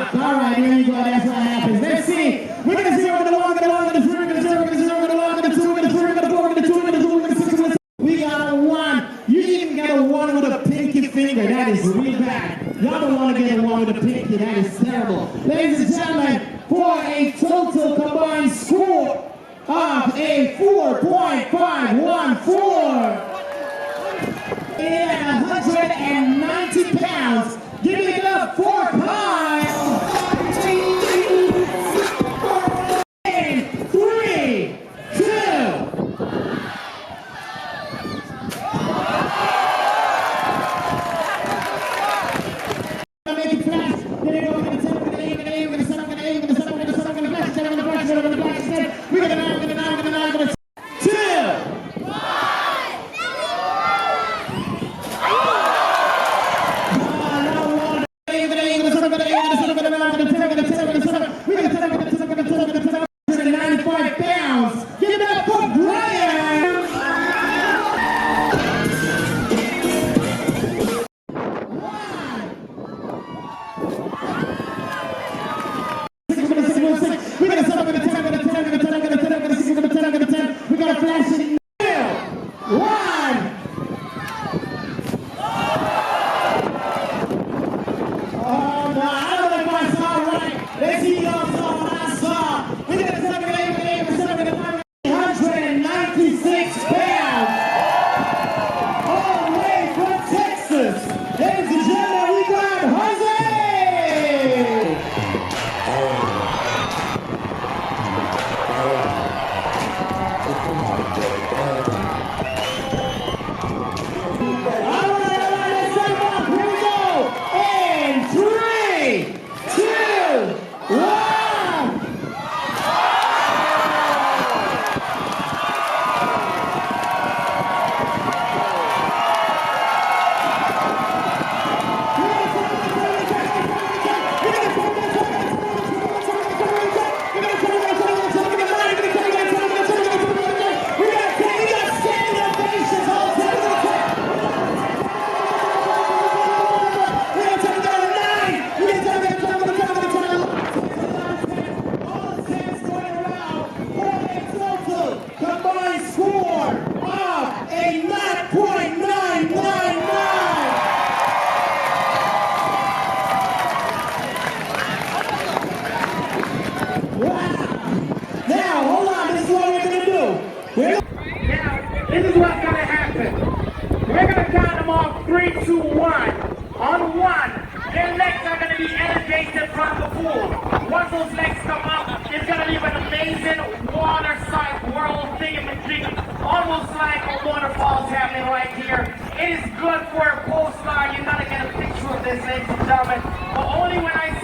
up. All right, there you go. That's what happens. Let's see. We're going to 0, we're going to 1, we're going to 1, we're going to 0, we're going to 0, we're going to 1, we're going to 2, we're going to 3, we're going to 4, we're going to 2, we're going to 2, we're going to 6, we're going to 7. We got a 1. You even got a 1 with a pinky finger. That is really bad. Y'all don't want to get a 1 with a pinky. That is terrible. Ladies and gentlemen, for a total combined score of a 4.514. And 190 pounds. Give it up for Pie. And 3, 2. Make it fast. Here we go. We're going to 7, we're going to 8, we're going to 8, we're going to 7, we're going to 8, we're going to 7, we're going to 7, we're going to flash, we're going to flash, we're going to flash, we're going to 9, we're going to 9, we're going to 9, we're going to 2. This is what's going to happen. We're going to count them off 3, 2, 1. On 1, their legs are going to be elevated from the pool. Once those legs come up, it's going to leave an amazing water-side world thingamajig, almost like a waterfall's happening right here. It is good for a postcard. You're going to get a picture of this, ladies and gentlemen, but only when I